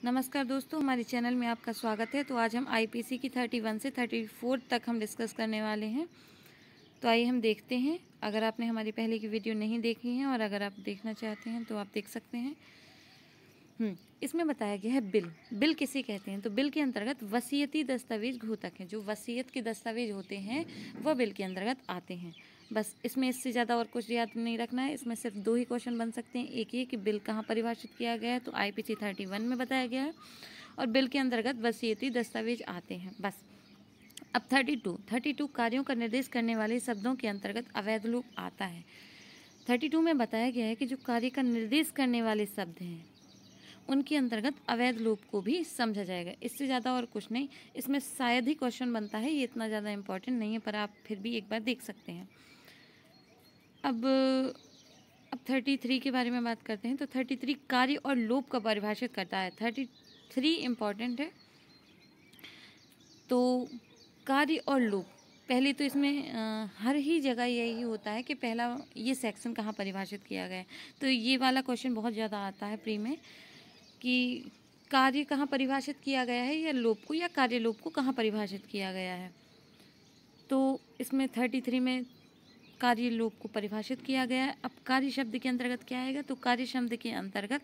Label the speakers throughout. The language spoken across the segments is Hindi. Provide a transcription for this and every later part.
Speaker 1: नमस्कार दोस्तों, हमारे चैनल में आपका स्वागत है। तो आज हम आईपीसी की 31 से 34 तक हम डिस्कस करने वाले हैं। तो आइए हम देखते हैं। अगर आपने हमारी पहले की वीडियो नहीं देखी है और अगर आप देखना चाहते हैं तो आप देख सकते हैं। इसमें बताया गया है बिल किसे कहते हैं। तो बिल के अंतर्गत वसीयती दस्तावेज घोतक हैं। जो वसीयत के दस्तावेज होते हैं वह बिल के अंतर्गत आते हैं। बस इसमें इससे ज़्यादा और कुछ याद नहीं रखना है। इसमें सिर्फ दो ही क्वेश्चन बन सकते हैं। एक ये कि बिल कहाँ परिभाषित किया गया है, तो आईपीसी 31 में बताया गया है, और बिल के अंतर्गत वसीयती दस्तावेज आते हैं। बस अब 32 कार्यों का निर्देश करने वाले शब्दों के अंतर्गत अवैध लोप आता है। 32 में बताया गया है कि जो कार्य का निर्देश करने वाले शब्द हैं उनके अंतर्गत अवैध लोप को भी समझा जाएगा। इससे ज़्यादा और कुछ नहीं। इसमें शायद ही क्वेश्चन बनता है, ये इतना ज़्यादा इम्पोर्टेंट नहीं है, पर आप फिर भी एक बार देख सकते हैं। अब 33 के बारे में बात करते हैं। तो 33 कार्य और लोप का परिभाषित करता है। 33 इम्पॉर्टेंट है। तो कार्य और लोप, पहले तो इसमें हर ही जगह यही होता है कि पहला ये सेक्शन कहाँ परिभाषित किया गया है। तो ये वाला क्वेश्चन बहुत ज़्यादा आता है प्री में कि कार्य कहाँ परिभाषित किया गया है, या लोप को या कार्य लोप को कहाँ परिभाषित किया गया है। तो इसमें 33 में कार्य लोप को परिभाषित किया गया है। अब कार्य शब्द के अंतर्गत क्या आएगा, तो कार्य शब्द के अंतर्गत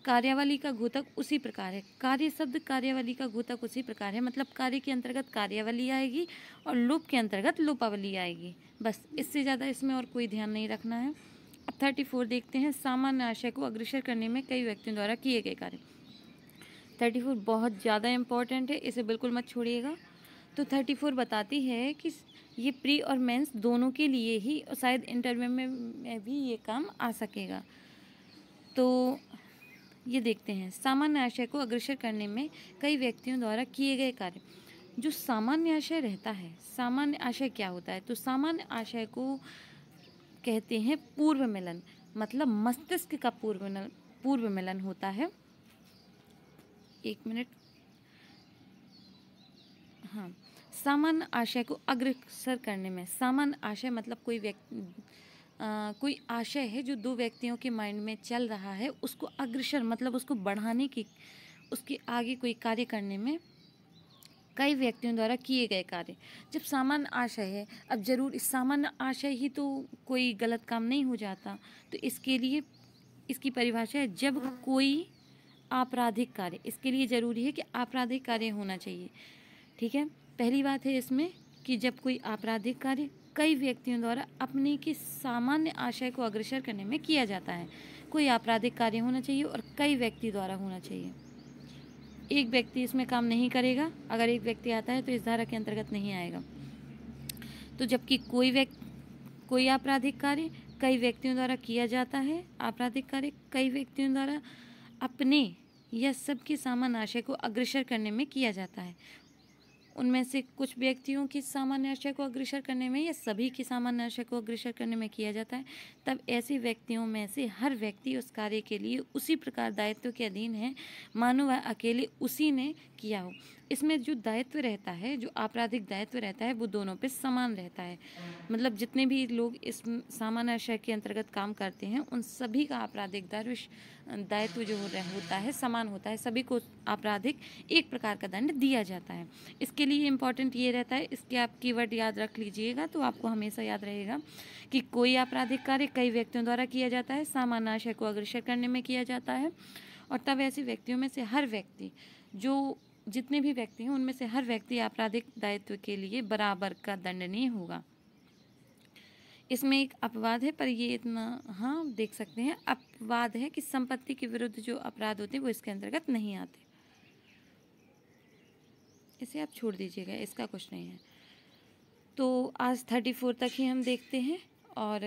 Speaker 1: कार्यावली का घोतक उसी प्रकार है। कार्य शब्द कार्यावली का घोतक उसी प्रकार है, मतलब कार्य के अंतर्गत कार्यावली आएगी और लोप के अंतर्गत लोपावली आएगी। बस इससे ज़्यादा इसमें और कोई ध्यान नहीं रखना है। अब 34 देखते हैं। सामान्य आशय को अग्रसर करने में कई व्यक्तियों द्वारा किए गए कार्य। 34 बहुत ज़्यादा इम्पॉर्टेंट है, इसे बिल्कुल मत छोड़िएगा। तो 34 बताती है कि ये प्री और मेंस दोनों के लिए ही, और शायद इंटरव्यू में भी ये काम आ सकेगा। तो ये देखते हैं। सामान्य आशय को अग्रसर करने में कई व्यक्तियों द्वारा किए गए कार्य। जो सामान्य आशय रहता है, सामान्य आशय क्या होता है, तो सामान्य आशय को कहते हैं पूर्व मिलन, मतलब मस्तिष्क का पूर्व मिलन होता है। एक मिनट। हाँ, सामान्य आशय को अग्रसर करने में, सामान्य आशय मतलब कोई आशय है जो दो व्यक्तियों के माइंड में चल रहा है, उसको अग्रसर मतलब उसको बढ़ाने की, उसके आगे कोई कार्य करने में कई व्यक्तियों द्वारा किए गए कार्य। जब सामान्य आशय है, अब जरूर इस सामान्य आशय ही तो कोई गलत काम नहीं हो जाता। तो इसके लिए इसकी परिभाषा है जब कोई आपराधिक कार्य, इसके लिए ज़रूरी है कि आपराधिक कार्य होना चाहिए। ठीक है, पहली बात है इसमें कि जब कोई आपराधिक कार्य कई व्यक्तियों द्वारा अपने के सामान्य आशय को अग्रसर करने में किया जाता है। कोई आपराधिक कार्य होना चाहिए और कई व्यक्ति द्वारा होना चाहिए। एक व्यक्ति इसमें काम नहीं करेगा। अगर एक व्यक्ति आता है तो इस धारा के अंतर्गत नहीं आएगा। तो जबकि कोई आपराधिक कार्य कई व्यक्तियों द्वारा किया जाता है, आपराधिक कार्य कई व्यक्तियों द्वारा अपने या सबके सामान्य आशय को अग्रसर करने में किया जाता है। उनमें से कुछ व्यक्तियों की सामान्य आशय को अग्रसर करने में या सभी की सामान्य आशय को अग्रसर करने में किया जाता है। तब ऐसे व्यक्तियों में से हर व्यक्ति उस कार्य के लिए उसी प्रकार दायित्व के अधीन है, मानो वह अकेले उसी ने किया हो। इसमें जो दायित्व रहता है, जो आपराधिक दायित्व रहता है, वो दोनों पे समान रहता है। मतलब जितने भी लोग इस सामान्य आशय के अंतर्गत काम करते हैं उन सभी का आपराधिक दायित्व जो होता है समान होता है। सभी को आपराधिक एक प्रकार का दंड दिया जाता है। इसके लिए इम्पॉर्टेंट ये रहता है, इसके आप कीवर्ड याद रख लीजिएगा तो आपको हमेशा याद रहेगा कि कोई आपराधिक कार्य कई व्यक्तियों द्वारा किया जाता है, सामान्य आशय को अग्रसर करने में किया जाता है, और तब ऐसे व्यक्तियों में से हर व्यक्ति, जो जितने भी व्यक्ति हैं उनमें से हर व्यक्ति आपराधिक दायित्व के लिए बराबर का दंडनीय होगा। इसमें एक अपवाद है, पर ये इतना हाँ देख सकते हैं, अपवाद है कि संपत्ति के विरुद्ध जो अपराध होते हैं वो इसके अंतर्गत नहीं आते। इसे आप छोड़ दीजिएगा, इसका कुछ नहीं है। तो आज 34 तक ही हम देखते हैं, और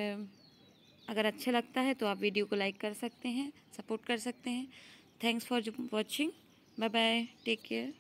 Speaker 1: अगर अच्छा लगता है तो आप वीडियो को लाइक कर सकते हैं, सपोर्ट कर सकते हैं। Thanks for watching. Bye bye, take care.